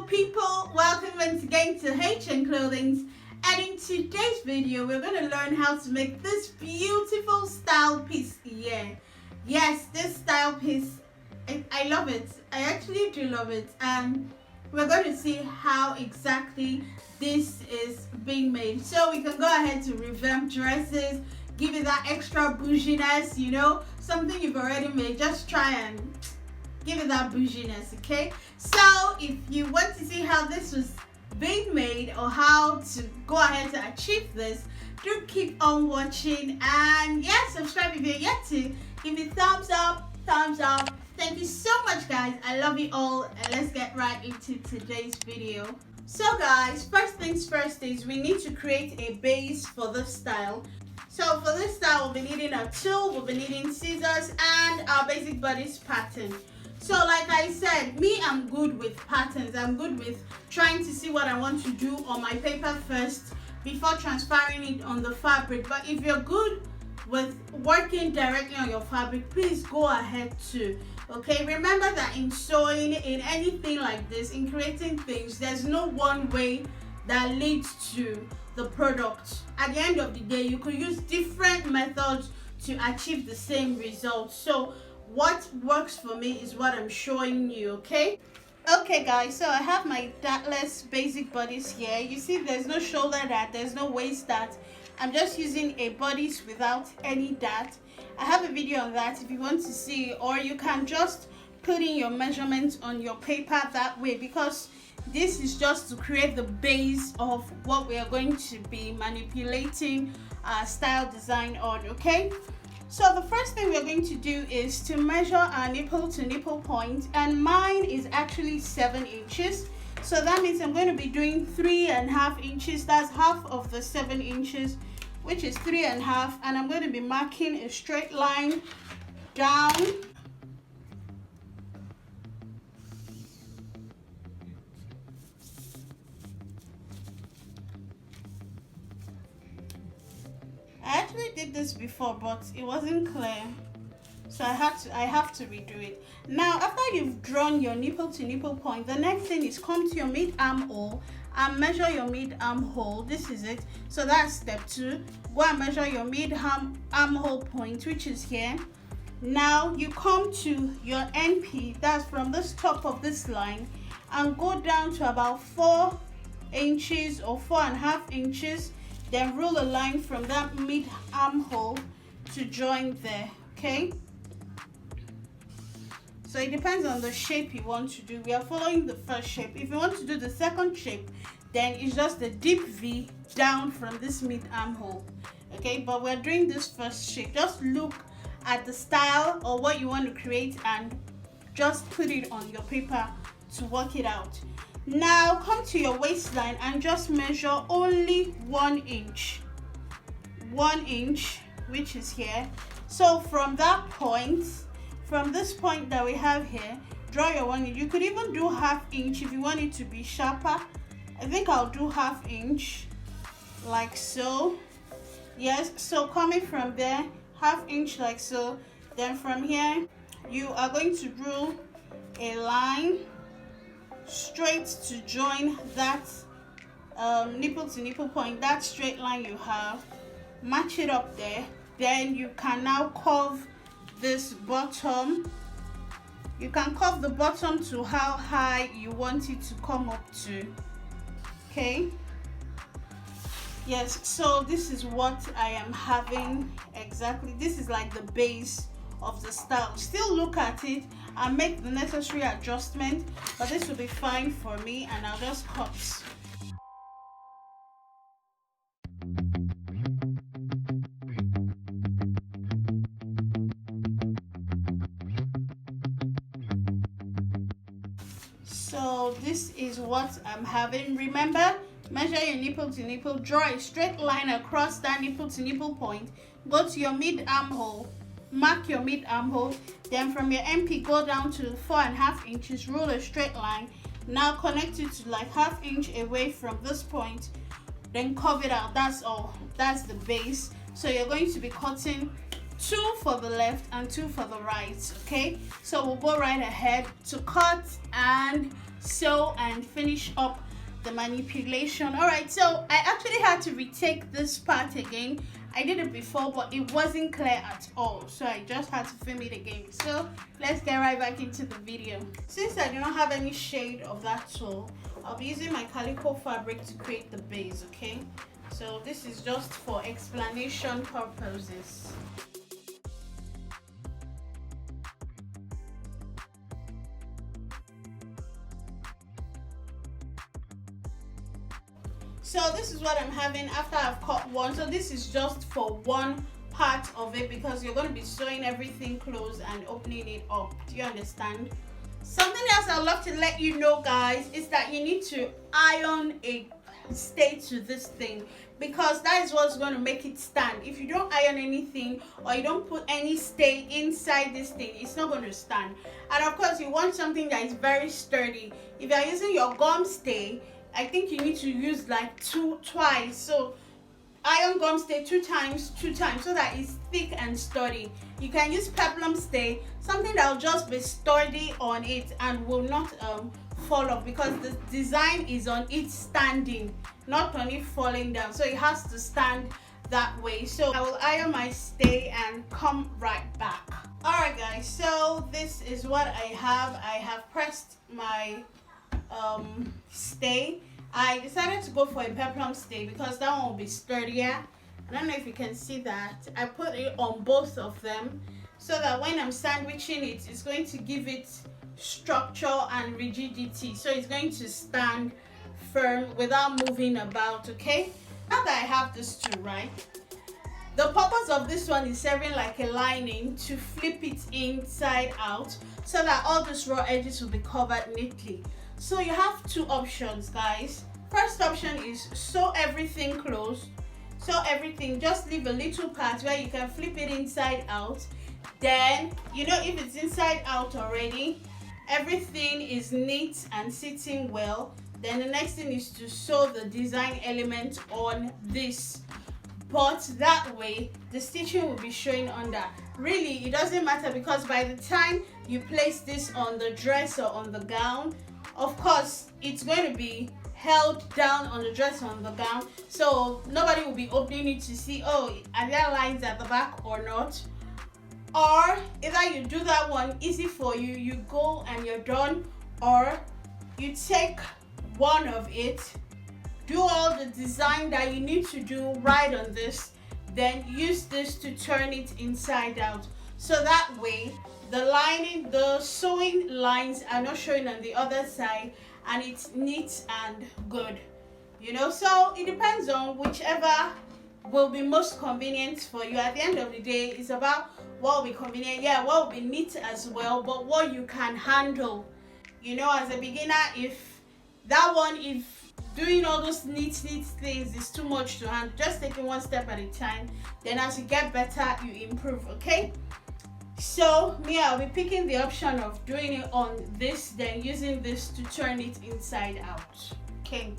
people, welcome once again to Clothing, and in today's video we're going to learn how to make this beautiful style piece here. Yes, this style piece, I love it. I actually do love it, and we're going to see how exactly this is being made. So we can go ahead to revamp dresses, give it that extra bouginess, you know, something you've already made, just try and give it that bouginess, okay? So if you want to see how this was being made or how to go ahead to achieve this, do keep on watching, and yeah, subscribe if you're yet to. Give me thumbs up. Thank you so much, guys. I love you all, and let's get right into today's video. So guys, first things first is we need to create a base for this style. So for this style, we'll be needing a tool, we'll be needing scissors, and our basic bodice pattern. So like I said, I'm good with patterns. I'm good with trying to see what I want to do on my paper first before transferring it on the fabric. But if you're good with working directly on your fabric, please go ahead too. Okay, remember that in sewing, in anything like this, in creating things, there's no one way that leads to the product. At the end of the day, you could use different methods to achieve the same result. So what works for me is what I'm showing you, okay? Okay guys, so I have my dartless basic bodice here. You see there's no shoulder dart, there's no waist dart. I'm just using a bodice without any dart. I have a video on that if you want to see, or you can just put in your measurements on your paper that way, because this is just to create the base of what we are going to be manipulating style design on, okay? So the first thing we're going to do is to measure our nipple to nipple point, and mine is actually 7 inches. So that means I'm going to be doing 3.5 inches. That's half of the 7 inches, which is 3.5, and I'm going to be marking a straight line down. I actually did this before, but it wasn't clear, so I have to redo it. Now, after you've drawn your nipple to nipple point, the next thing is come to your mid armhole and measure your mid armhole. This is it. So that's step 2. Go and measure your mid armhole point, which is here. Now you come to your NP, that's from this top of this line, and go down to about 4 inches or 4.5 inches. Then rule a line from that mid armhole to join there, okay? So it depends on the shape you want to do. We are following the first shape. If you want to do the second shape, then it's just a deep V down from this mid armhole, okay? But we're doing this first shape. Just look at the style or what you want to create and just put it on your paper to work it out. Now come to your waistline and just measure only 1 inch. 1 inch, which is here. So from that point, from this point that we have here, draw your 1 inch. You could even do 1/2 inch if you want it to be sharper. I think I'll do 1/2 inch, like so. Yes, so coming from there, 1/2 inch like so. Then from here, you are going to draw a line straight to join that nipple to nipple point, that straight line you have. Match it up there. Then you can now curve this bottom. You can curve the bottom to how high you want it to come up to, okay? Yes, so this is what I am having exactly. This is like the base of the style. Still look at it and make the necessary adjustment, but this will be fine for me, and I'll just cut. So this is what I'm having. Remember, measure your nipple to nipple, draw a straight line across that nipple to nipple point, go to your mid armhole, mark your mid armhole, then from your MP go down to 4.5 inches, roll a straight line. Now connect it to like 1/2 inch away from this point, then curve it out. That's all. That's the base. So you're going to be cutting 2 for the left and 2 for the right, okay? So we'll go right ahead to cut and sew and finish up the manipulation. All right, so I actually had to retake this part again. I did it before, but it wasn't clear at all, so I just had to film it again. So let's get right back into the video. Since I do not have any shade of that tulle, I'll be using my calico fabric to create the base. Okay, so this is just for explanation purposes. So this is what I'm having after I've cut one. So this is just for one part of it because you're going to be sewing everything closed and opening it up. Do you understand? Something else I'd love to let you know, guys, is that you need to iron a stay to this thing, because that is what's going to make it stand. If you don't iron anything or you don't put any stay inside this thing, it's not going to stand. And of course, you want something that is very sturdy. If you're using your gum stay, I think you need to use like twice. So iron gum stay two times so that it's thick and sturdy. You can use peplum stay, something that will just be sturdy on it and will not fall off, because the design is on it standing, not on it falling down. So it has to stand that way. So I will iron my stay and come right back. All right, guys, so this is what I have pressed my stay. I decided to go for a peplum stay because that one will be sturdier. I don't know if you can see that. I put it on both of them so that when I'm sandwiching it, it's going to give it structure and rigidity. So it's going to stand firm without moving about. Okay, now that I have this two, right, the purpose of this one is serving like a lining to flip it inside out so that all these raw edges will be covered neatly. So you have two options, guys. First option is sew everything closed. Sew everything, just leave a little part where you can flip it inside out. Then, you know, if it's inside out already, everything is neat and sitting well, then the next thing is to sew the design element on this. But that way, the stitching will be showing under. Really, it doesn't matter, because by the time you place this on the dress or on the gown, of course, it's going to be held down on the dress or on the gown, so nobody will be opening it to see, oh, are there lines at the back or not? Or either you do that one easy for you, you go and you're done, or you take one of it, do all the design that you need to do right on this, then use this to turn it inside out. So that way, the lining, the sewing lines are not showing on the other side, and it's neat and good, you know. So it depends on whichever will be most convenient for you. At the end of the day, it's about what will be convenient, yeah, what will be neat as well, but what you can handle. You know, as a beginner, if doing all those neat things is too much to handle, just taking one step at a time. Then as you get better, you improve. Okay, so me, I'll be picking the option of doing it on this, then using this to turn it inside out. Okay,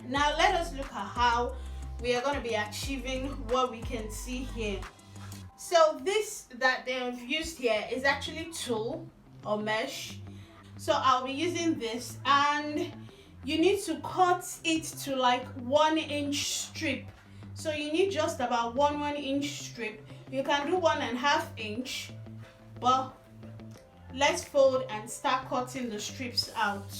now let us look at how we are going to be achieving what we can see here. So this that they have used here is actually tulle or mesh. So I'll be using this, and you need to cut it to like 1 inch strip. So you need just about 1 inch strip. You can do 1.5 inch, but let's fold and start cutting the strips out.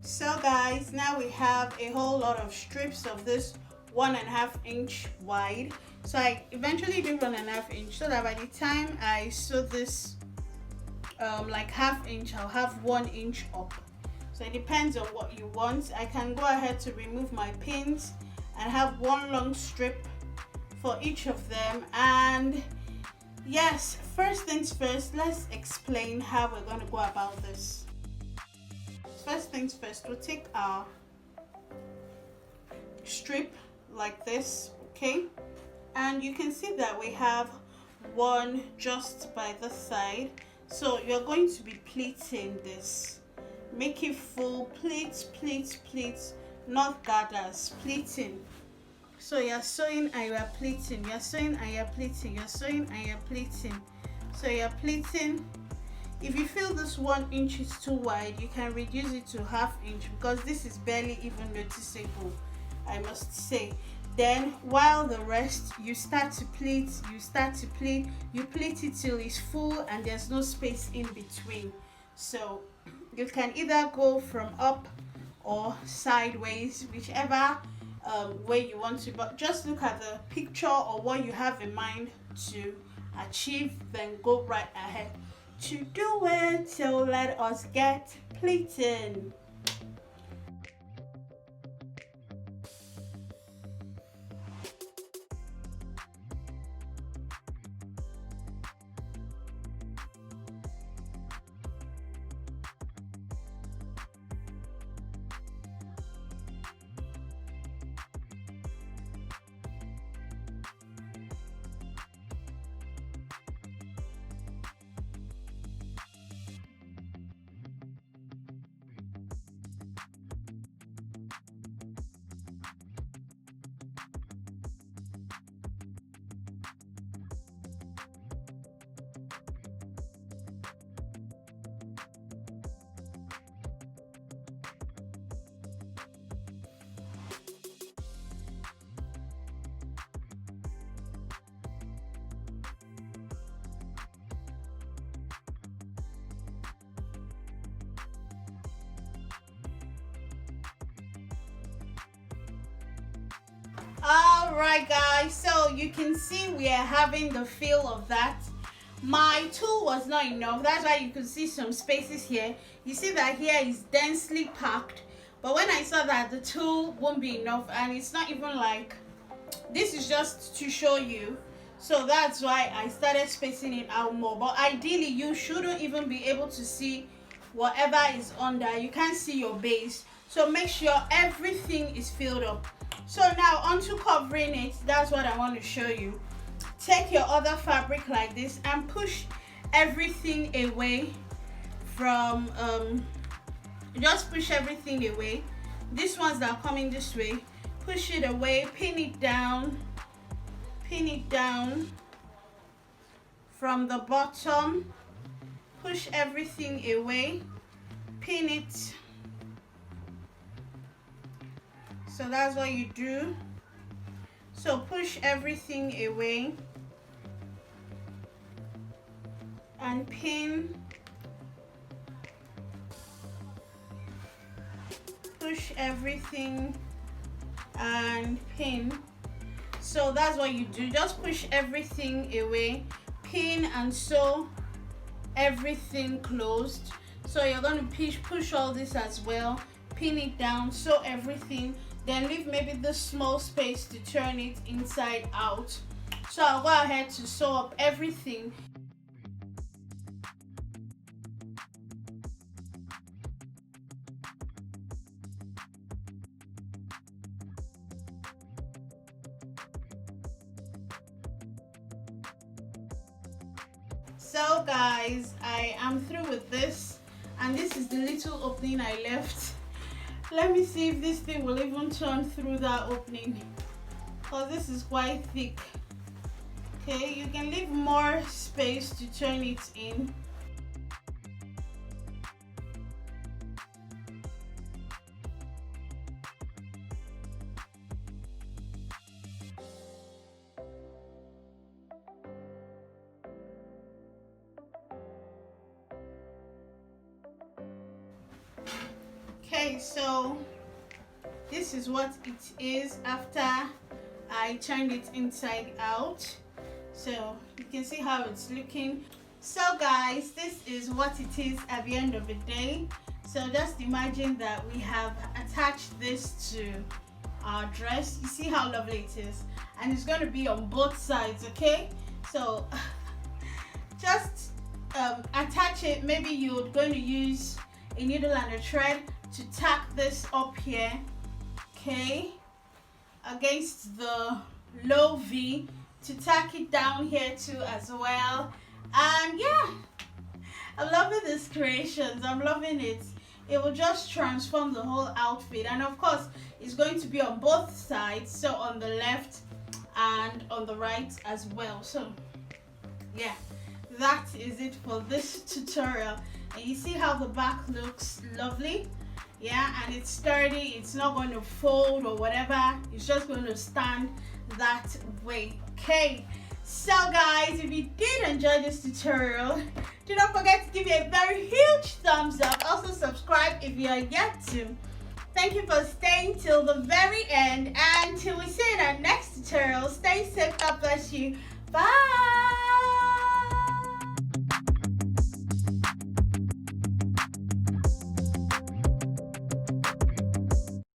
So guys, now we have a whole lot of strips of this 1.5 inch wide. So I eventually do 1.5 inch so that by the time I sew this like 1/2 inch, I'll have 1 inch up. So it depends on what you want. I can go ahead to remove my pins and have one long strip for each of them, and Yes, first things first, let's explain how we're going to go about this. First things first, we'll take our strip like this, okay, and you can see that we have one just by the side. So you're going to be pleating this. Make it full pleats, pleats, pleats, not gathers, pleating. So you're sewing and you're pleating, you're sewing and you're pleating, you're sewing and you're pleating. So you're pleating. If you feel this 1 inch is too wide, you can reduce it to ½ inch because this is barely even noticeable, I must say. Then while the rest, you start to pleat, you start to pleat, you pleat it till it's full and there's no space in between. So you can either go from up or sideways, whichever way you want to, but just look at the picture or what you have in mind to achieve, then go right ahead to do it. So let us get pleating. Alright guys, so you can see we are having the feel of that. My tool was not enough, that's why you could see some spaces here. You see that here is densely packed, but when I saw that the tool won't be enough, and it's not even like, this is just to show you, so that's why I started spacing it out more. But ideally you shouldn't even be able to see whatever is under. You can't see your base, so make sure everything is filled up. So now onto covering it, that's what I want to show you. Take your other fabric like this and push everything away from, just push everything away. These ones that are coming this way, push it away, pin it down from the bottom, push everything away, pin it. So that's what you do. So push everything away and pin, push everything and pin. So that's what you do, just push everything away, pin and sew everything closed. So you're going to push all this as well, pin it down, sew everything, then leave maybe this small space to turn it inside out. So I'll go ahead to sew up everything. So guys, I am through with this, and this is the little opening I left. Let me see if this thing will even turn through that opening, because this is quite thick. Okay, you can leave more space to turn it in. Okay, so this is what it is after I turned it inside out. So you can see how it's looking. So guys, this is what it is at the end of the day. So just imagine that we have attached this to our dress. You see how lovely it is, and it's going to be on both sides. Okay, so just attach it. Maybe you're going to use a needle and a thread to tack this up here, okay, against the low V, to tack it down here too as well. And yeah, I'm loving these creations. I'm loving it. It will just transform the whole outfit. And of course, it's going to be on both sides, so on the left and on the right as well. So yeah, that is it for this tutorial. And you see how the back looks lovely? Yeah, and it's sturdy. It's not going to fold or whatever. It's just going to stand that way. Okay, so guys, if you did enjoy this tutorial, do not forget to give me a very huge thumbs up. Also subscribe if you are yet to. Thank you for staying till the very end, and till we see you in our next tutorial. Stay safe. God bless you. Bye.